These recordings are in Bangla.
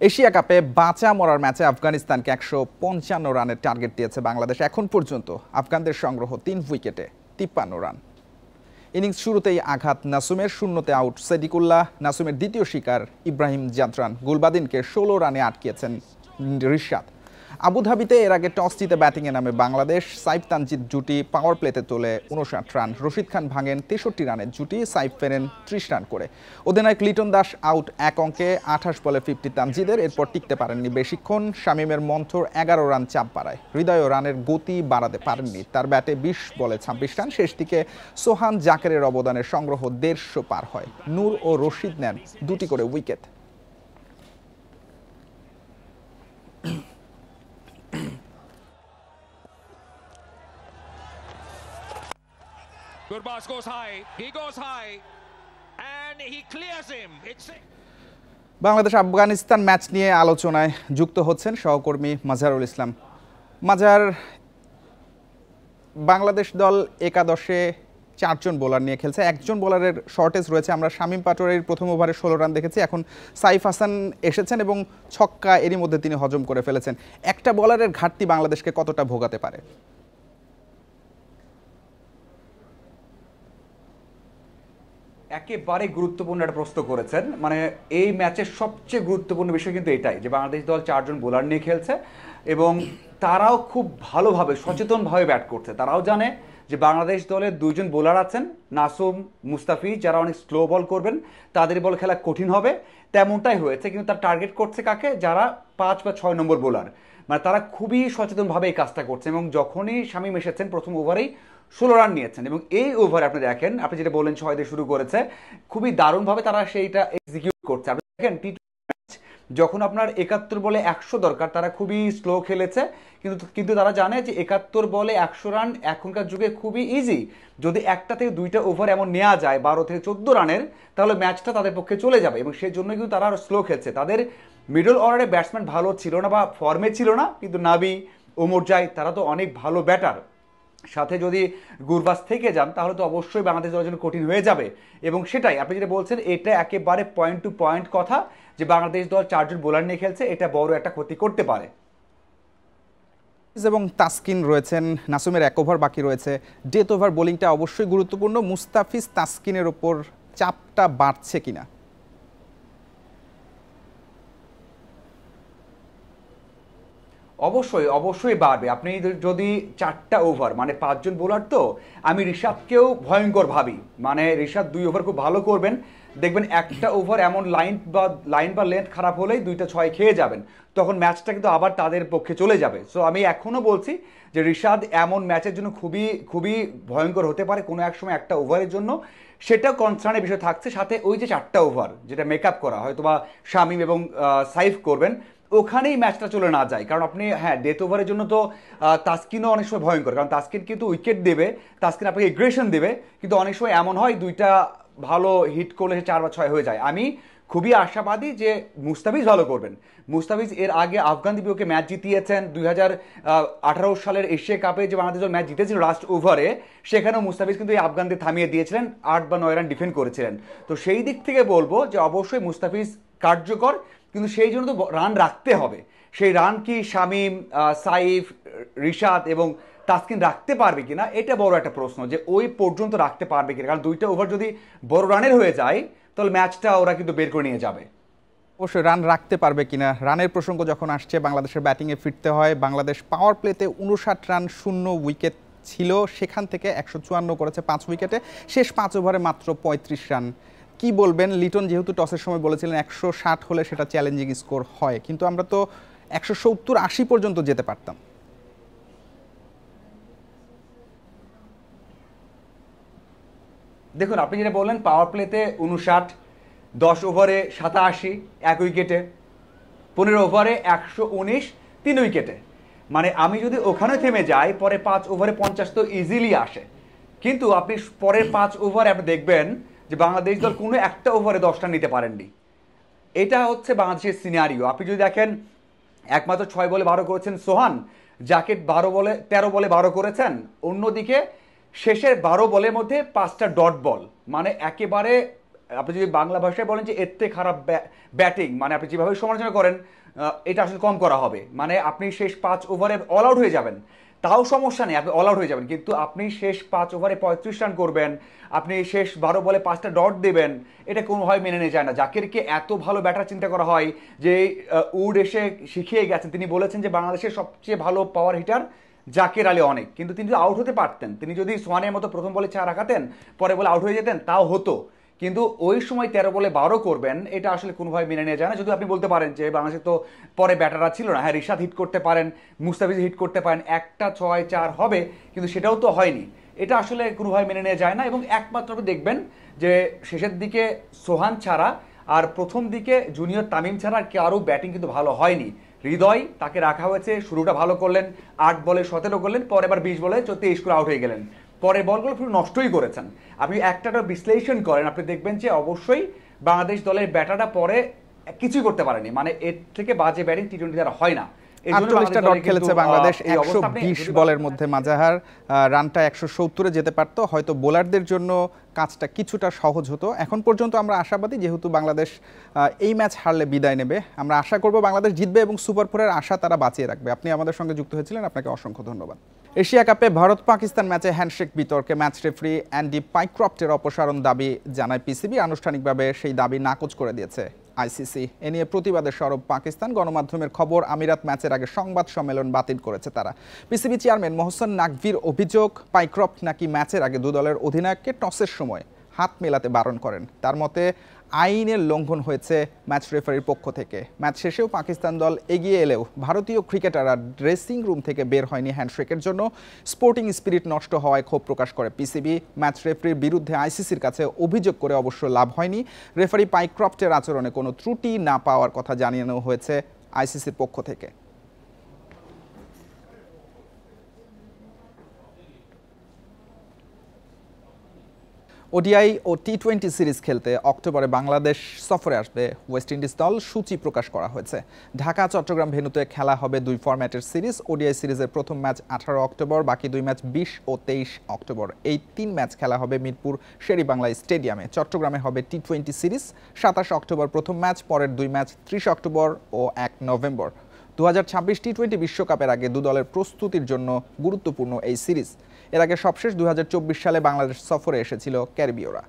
এশিয়া কাপে বাঁচা মরার ম্যাচে আফগানিস্তানকে ১৫৫ রানের টার্গেট দিয়েছে বাংলাদেশ। এখন পর্যন্ত আফগানদের সংগ্রহ ৩ উইকেটে ৫৩ রান। ইনিংস শুরুতেই আঘাত নাসুমের, শূন্যতে আউট সেডিকুল্লাহ। নাসুমের দ্বিতীয় শিকার ইব্রাহিম জাদরান। গুলবাদিনকে ১৬ রানে আটকিয়েছেন রিশাদ। আবুধাবিতে এর আগে টস জিতে ব্যাটিংয়ে নামে বাংলাদেশ। সাইফ তানজিদ জুটি পাওয়ার প্লেতে তোলে ৫৯ রান। রশিদ খান ভাঙেন ৬৩ রানের জুটি, সাইফ ফেরেন ৩০ রান করে। অধিনায়ক লিটন দাস আউট ১ অঙ্কে। ২৮ বলে 50 তানজিদের, এরপর টিকতে পারেননি বেশিক্ষণ। শামীমের মন্থর ১১ রান চাপ বাড়ায়। হৃদয় রানের গতি বাড়াতে পারেননি, তার ব্যাটে ২০ বলে ২৬ রান। শেষ দিকে সোহান জাকেরের অবদানের সংগ্রহ ১৫০ পার হয়। নূর ও রশিদ নেন ২টি করে wicket. Gurbaz goes high, he goes high, and he clears him. Bangladesh Afghanistan match নিয়ে আলোচনায় যুক্ত হচ্ছেন সহকর্মী মাজহারুল ইসলাম। মাঝার, বাংলাদেশ দল একাদশে ৪ জন বোলার নিয়ে খেলছে, একজন বোলারের শর্টেজ রয়েছে। আমরা শামীম পাটোয়ারির প্রথম ওভারে ১৬ রান দেখেছি, এখন সাইফ হাসান এসেছেন এবং ছক্কা এরই মধ্যে তিনি হজম করে ফেলেছেন। একটা বোলারের ঘাটতি বাংলাদেশকে কতটা ভোগাতে পারে? একেবারে গুরুত্বপূর্ণ একটা প্রশ্ন করেছেন। মানে এই ম্যাচের সবচেয়ে গুরুত্বপূর্ণ বিষয় কিন্তু এটাই যে বাংলাদেশ দল ৪ জন বোলার নিয়ে খেলছে এবং তারাও খুব ভালোভাবে সচেতনভাবে ব্যাট করছে। তারাও জানে যে বাংলাদেশ দলের ২ জন বোলার আছেন, নাসুম, মুস্তাফিজ, যারা অনেক স্লো বল করবেন, তাদের বল খেলা কঠিন হবে। তেমনটাই হয়েছে, কিন্তু তার টার্গেট করছে কাকে? যারা ৫ বা ৬ নম্বর বোলার। মানে তারা খুবই সচেতনভাবে এই কাজটা করছে এবং যখনই শামীম এসেছেন প্রথম ওভারেই ১৬ রান নিয়েছেন এবং এই ওভারে আপনি দেখেন, আপনি যেটা বললেন ৬ দিয়ে শুরু করেছে, খুবই দারুণভাবে তারা সেইটা এক্সিকিউট করছে। আপনি দেখেন ম্যাচ যখন আপনার ৭১ বলে ১০০ দরকার, তারা খুবই স্লো খেলেছে, কিন্তু তারা জানে যে ৭১ বলে ১০০ রান এখনকার যুগে খুবই ইজি। যদি একটা থেকে দুইটা ওভার এমন নেওয়া যায় ১২ থেকে ১৪ রানের, তাহলে ম্যাচটা তাদের পক্ষে চলে যাবে এবং সেই জন্য কিন্তু তারা স্লো খেলছে। তাদের মিডল অর্ডারে ব্যাটসম্যান ভালো ছিল না বা ফর্মে ছিল না, কিন্তু নাবি, ওমরজাই তারা তো অনেক ভালো ব্যাটার। সাথে যদি গুরবাজ থেকে যান তাহলে তো অবশ্যই বাংলাদেশ দলের জন্য কঠিন হয়ে যাবে এবং সেটাই আপনি যেটা বলছেন, এটা একেবারে পয়েন্ট টু পয়েন্ট কথা যে বাংলাদেশ দল ৪ জন বোলার নিয়ে খেলছে, এটা বড় একটা ক্ষতি করতে পারে। এবং তাসকিন রয়েছেন, নাসুমের ১ ওভার বাকি রয়েছে। ডেথ ওভার বোলিংটা অবশ্যই গুরুত্বপূর্ণ। মুস্তাফিজ তাসকিনের ওপর চাপটা বাড়ছে কিনা? অবশ্যই অবশ্যই বাড়বে। আপনি যদি 4টা ওভার, মানে 5 জন বোলার, তো আমি রিশাদকেও ভয়ঙ্কর ভাবি। মানে রিশাদ 2 ওভার খুব ভালো করবেন, দেখবেন একটা ওভার এমন লাইন বা লেন্থ খারাপ হলেই 2টা 6 খেয়ে যাবেন, তখন ম্যাচটা কিন্তু আবার তাদের পক্ষে চলে যাবে। সো আমি এখনও বলছি যে রিশাদ এমন ম্যাচের জন্য খুবই খুবই ভয়ঙ্কর হতে পারে কোনো এক সময় একটা ওভারের জন্য। সেটা কনসার্নের বিষয় থাকছে। সাথে ওই যে 4টা ওভার যেটা মেকআপ করা হয়তো বা শামীম এবং সাইফ করবেন, ওখানেই ম্যাচটা চলে না যায়। কারণ আপনি ডেথ ওভারের জন্য তো তাসকিনও অনেক সময় ভয়ঙ্কর, কারণ তাসকিন কিন্তু উইকেট দেবে, তাসকিন আপনাকে এগ্রেশন দেবে, কিন্তু অনেক সময় এমন হয় 2টা ভালো হিট করলে 4 বা 6 হয়ে যায়। আমি খুবই আশাবাদী যে মুস্তাফিজ ভালো করবেন। মুস্তাফিজ এর আগে আফগান দ্বীপকে ম্যাচ জিতিয়েছেন। ২০১৮ সালের এশিয়া কাপে যে বাংলাদেশ দল ম্যাচ জিতেছিল লাস্ট ওভারে, সেখানেও মুস্তাফিজ কিন্তু এই আফগানদের থামিয়ে দিয়েছিলেন, ৮ বা ৯ রান ডিফেন্ড করেছিলেন। তো সেই দিক থেকে বলবো যে অবশ্যই মুস্তাফিজ কার্যকর, কিন্তু সেই জন্য তো রান রাখতে হবে। সেই রান কি শামীম, সাইফ, রিশাদ এবং তাসকিন রাখতে পারবে কিনা, এটা বড় একটা প্রশ্ন, যে ওই পর্যন্ত রাখতে পারবে কিনা। কারণ 2টা ওভার যদি বড় রানের হয়ে যায় তাহলে ম্যাচটা ওরা কিন্তু বের করে নিয়ে যাবে। অবশ্যই রান রাখতে পারবে কিনা, রানের প্রসঙ্গ যখন আসছে, বাংলাদেশের ব্যাটিংয়ে ফিরতে হয়। বাংলাদেশ পাওয়ার প্লেতে ৫৯ রান, ০ উইকেট ছিল, সেখান থেকে ১৫৪ করেছে ৫ উইকেটে। শেষ 5 ওভারে মাত্র ৩৫ রান। কি বলবেন? লিটন যেহেতু টসের সময় বলেছিলেন ১৬০ হলে সেটা চ্যালেঞ্জিং স্কোর হয়, কিন্তু আমরা তো ১৭০-৮০ পর্যন্ত যেতে পারতাম। দেখুন, আপনি যেটা বললেন পাওয়ার প্লেতে ৫৯, 10 ওভারে ৮৭, 1 উইকেটে, 15 ওভারে ১১৯, 3 উইকেটে। মানে আমি যদি ওখানে থেমে যাই, পরে 5 ওভারে 50 তো ইজিলি আসে। কিন্তু আপনি পরের 5 ওভারে আপনি দেখবেন যে বাংলাদেশ দল কোনো একটা ওভারে 10 রান নিতে পারেননি। এটা হচ্ছে বাংলাদেশের সিনারিও। আপনি যদি দেখেন, একমাত্র 6 বলে 12 করেছেন সোহান, জাকেট 13 বলে 12 করেছেন। অন্যদিকে শেষের 12 বলের মধ্যে 5টা ডট বল, মানে একেবারে আপনি যদি বাংলা ভাষায় বলেন যে এর থেকে খারাপ ব্যাটিং, মানে আপনি যেভাবে সমালোচনা করেন এটা আসলে কম করা হবে। মানে আপনি শেষ 5 ওভারে অল আউট হয়ে যাবেন, তাও সমস্যা নেই, আপনি অল আউট হয়ে যাবেন, কিন্তু আপনি শেষ 5 ওভারে 35 রান করবেন, আপনি শেষ 12 বলে 5টা ডট দেবেন, এটা কোনোভাবে মেনে নিয়ে যায় না। জাকিরকে এত ভালো ব্যাটার চিন্তা করা হয় যে উড এসে শিখিয়ে গেছেন, তিনি বলেছেন যে বাংলাদেশের সবচেয়ে ভালো পাওয়ার হিটার জাকির আলী অনেক, কিন্তু তিনি যদি আউট হতে পারতেন, তিনি যদি সোয়ানের মতো প্রথম বলে 4 রাখাতেন, পরে বলে আউট হয়ে যেতেন, তাও হতো। কিন্তু ওই সময় 13 বলে 12 করবেন, এটা আসলে কোনোভাবে মেনে নেওয়া যায় না। যদি আপনি বলতে পারেন যে বাংলাদেশে তো পরে ব্যাটাররা ছিল না, হ্যাঁ রিশাদ হিট করতে পারেন, মুস্তাফিজ হিট করতে পারেন, একটা 6-4 হবে, কিন্তু সেটাও তো হয়নি। এটা আসলে কোনোভাবে মেনে নেওয়া যায় না। এবং একমাত্র আপনি দেখবেন যে শেষের দিকে সোহান ছাড়া আর প্রথম দিকে জুনিয়র তামিম ছাড়া আর কারো ব্যাটিং কিন্তু ভালো হয়নি। হৃদয় তাকে রাখা হয়েছে, শুরুটা ভালো করলেন, 8 বলে 17 করলেন, পরে আবার 20 বলে 23 করে আউট হয়ে গেলেন, পরে বলগুলো পুরো নষ্টই করেছেন। আপনি একটা বিশ্লেষণ করেন, আপনি দেখবেন যে অবশ্যই বাংলাদেশ দলের ব্যাটাররা পরে কিছুই করতে পারেনি, মানে এর থেকে বাজে ব্যাটিং টি-20 দ্বারা হয় না। 48টা ডট খেলেছে বাংলাদেশ, 120 বলের মধ্যে মাজাহার, রানটা 170-এ যেতে পারতো, হয়তো বোলারদের জন্য কাজটা কিছুটা সহজ হতো। এখন পর্যন্ত আমরা আশাবাদী, যেহেতু বাংলাদেশ এই ম্যাচ হারলে বিদায় নেবে, আমরা আশা করব বাংলাদেশ জিতবে এবং সুপার 4-এর আশা তারা বাঁচিয়ে রাখবে। আপনি আমাদের সঙ্গে যুক্ত হয়েছিলেন, আপনাকে অসংখ্য ধন্যবাদ। এশিয়া কাপে ভারত পাকিস্তান ম্যাচে হ্যান্ডশেক বিতর্কে ম্যাচ রেফারি অ্যান্ডি পাইক্রফটের অপসারণ দাবি জানায় পিসিবি। আনুষ্ঠানিকভাবে সেই দাবি নাকচ করে দিয়েছে আইসিসি। এ নিয়ে প্রতিবাদের সরব পাকিস্তান। গণমাধ্যমের খবর, আমিরাত ম্যাচের আগে সংবাদ সম্মেলন বাতিল করেছে তারা। পিসিবি চেয়ারম্যান মোহসেন নাকভির অভিযোগ, পাইক্রফট নাকি ম্যাচের আগে দু দলের অধিনায়ককে টসের সময় হাত মেলাতে বারণ করেন। তার মতে আইনের লঙ্ঘন হয়েছে ম্যাচ রেফারির পক্ষ থেকে। ম্যাচ শেষেও পাকিস্তান দল এগিয়ে এলেও ভারতীয় ক্রিকেটাররা ড্রেসিং রুম থেকে বের হয়নি হ্যান্ডশেকের জন্য। স্পোর্টিং স্পিরিট নষ্ট হওয়ায় ক্ষোভ প্রকাশ করে পিসিবি। ম্যাচ রেফারির বিরুদ্ধে আইসিসির কাছে অভিযোগ করে অবশ্য লাভ হয়নি। রেফারি পাইক্রফটের আচরণে কোনো ত্রুটি না পাওয়ার কথা জানানো হয়েছে আইসিসির পক্ষ থেকে। ওডিআই ও টি-20 সিরিজ খেলতে অক্টোবরে বাংলাদেশ সফরে আসবে ওয়েস্ট ইন্ডিজ দল, সূচি প্রকাশ করা হয়েছে। ঢাকা চট্টগ্রাম ভেন্যুতে খেলা হবে 2 ফরম্যাটের সিরিজ। ওডিআই সিরিজের প্রথম ম্যাচ 18 অক্টোবর, বাকি 2 ম্যাচ 20 ও 23 অক্টোবর। এই 3 ম্যাচ খেলা হবে মিরপুর শেরেবাংলা স্টেডিয়ামে। চট্টগ্রামে হবে টি-20 সিরিজ, 27 অক্টোবর প্রথম ম্যাচ, পরের 2 ম্যাচ 30 অক্টোবর ও 1 নভেম্বর। 2026 টি-20 বিশ্বকাপের আগে দু দলের প্রস্তুতির জন্য গুরুত্বপূর্ণ এই সিরিজ। এর আগে সবশেষ 2024 সালে বাংলাদেশ সফরে এসেছিল ক্যারিবীয়রা।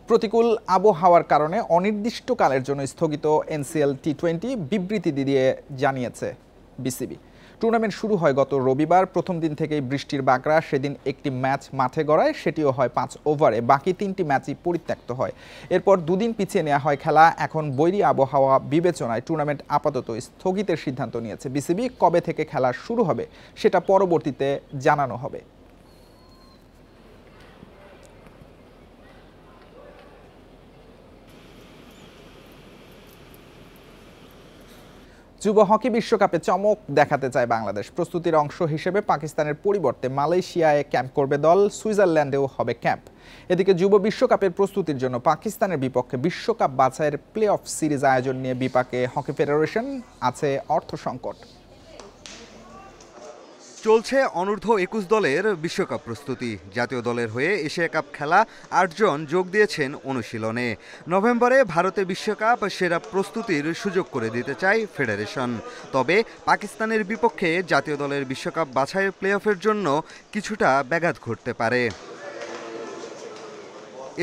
প্রতিকূল আবহাওয়ার কারণে অনির্দিষ্টকালের জন্য স্থগিত এনসিএল টি-20 বিবৃতি দিয়ে জানিয়েছে বিসিবি। টুর্নামেন্ট শুরু হয় গত রবিবার। প্রথম দিন থেকেই বৃষ্টির বাগড়া। সেদিন একটি ম্যাচ মাঠে গড়ায়, সেটিও হয় 5 ওভারে। বাকি 3টি ম্যাচই পরিত্যক্ত হয়। এরপর দুদিন পিছিয়ে নেওয়া হয় খেলা। এখন বৈরী আবহাওয়া বিবেচনায় টুর্নামেন্ট আপাতত স্থগিতের সিদ্ধান্ত নিয়েছে বিসিবি। কবে থেকে খেলা শুরু হবে সেটা পরবর্তীতে জানানো হবে। যুব হকি বিশ্বকাপে চমক দেখাতে চায় বাংলাদেশ। প্রস্তুতির অংশ হিসেবে পাকিস্তানের পরিবর্তে মালয়েশিয়ায় ক্যাম্প করবে দল, সুইজারল্যান্ডেও হবে ক্যাম্প। এদিকে যুব বিশ্বকাপের প্রস্তুতির জন্য পাকিস্তানের বিপক্ষে বিশ্বকাপ বাছাইয়ের প্লে অফ সিরিজ আয়োজন নিয়ে বিপাকে হকি ফেডারেশন, আছে অর্থ সংকট। চলছে অনূর্ধ্ব 21 দলের বিশ্বকাপ প্রস্তুতি। জাতীয় দলের হয়ে এশিয়া কাপ খেলা 8 জন যোগ দিয়েছেন অনুশীলনে। নভেম্বরে ভারতে বিশ্বকাপ সেরা প্রস্তুতির সুযোগ করে দিতে চায় ফেডারেশন। তবে পাকিস্তানের বিপক্ষে জাতীয় দলের বিশ্বকাপ বাছাইয়ের প্লে অফের জন্য কিছুটা ব্যাঘাত ঘটতে পারে।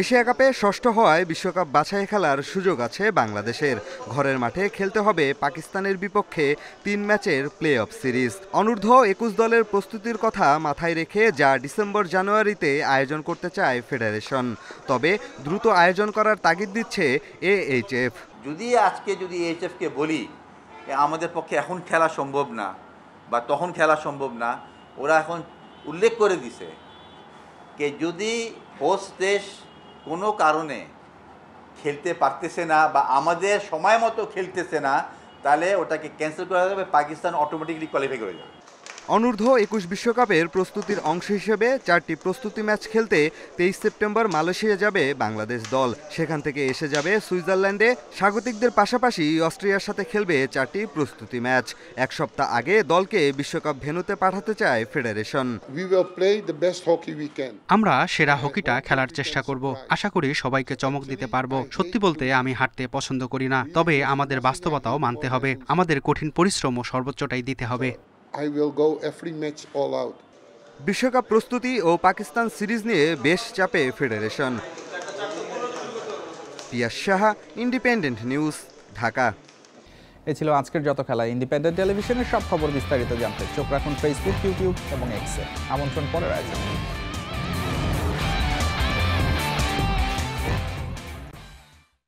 এশিয়া কাপে ষষ্ঠ হওয়ায় বিশ্বকাপ বাছাই খেলার সুযোগ আছে বাংলাদেশের। ঘরের মাঠে খেলতে হবে পাকিস্তানের বিপক্ষে 3 ম্যাচের প্লে অফ সিরিজ। অনূর্ধ্ব 21 দলের প্রস্তুতির কথা মাথায় রেখে যা ডিসেম্বর জানুয়ারিতে আয়োজন করতে চায় ফেডারেশন। তবে দ্রুত আয়োজন করার তাগিদ দিচ্ছে এএইচএফ। যদি এএইচএফকে বলি আমাদের পক্ষে এখন খেলা সম্ভব না বা তখন খেলা সম্ভব না, ওরা এখন উল্লেখ করে দিছে যে যদি হোস্ট দেশ কোনো কারণে খেলতে পারতেছে না বা আমাদের সময় মতো খেলতেছে না, তাহলে ওটাকে ক্যান্সেল করা যাবে, পাকিস্তান অটোমেটিকলি কোয়ালিফাই করে যাবে। অনূর্ধ্ব 21 বিশ্বকাপের প্রস্তুতির অংশ হিসেবে 4টি প্রস্তুতি ম্যাচ খেলতে 23 সেপ্টেম্বর মালয়েশিয়া যাবে বাংলাদেশ দল। সেখান থেকে এসে যাবে সুইজারল্যান্ডে। স্বাগতিকদের পাশাপাশি অস্ট্রিয়ার সাথে খেলবে 4টি প্রস্তুতি ম্যাচ। এক সপ্তাহ আগে দলকে বিশ্বকাপ ভেন্যুতে পাঠাতে চায় ফেডারেশন। আমরা সেরা হকিটা খেলার চেষ্টা করব। আশা করি সবাইকে চমক দিতে পারবো। সত্যি বলতে আমি হারতে পছন্দ করি না, তবে আমাদের বাস্তবতাও মানতে হবে। আমাদের কঠিন পরিশ্রম ও সর্বোচ্চটাই দিতে হবে। বিশ্বকাপ প্রস্তুতি ও পাকিস্তান সিরিজ নিয়ে বেশ চাপে ফেডারেশন। পিয়াস সাহা, ইন্ডিপেন্ডেন্ট নিউজ, ঢাকা। এ ছিল আজকের যত খেলা। ইন্ডিপেন্ডেন্ট টেলিভিশনের সব খবর বিস্তারিত জানতে চোখ রাখুন ফেসবুক, ইউটিউব এবং এক্সে। আমন্ত্রণ পরের আয়োজনে।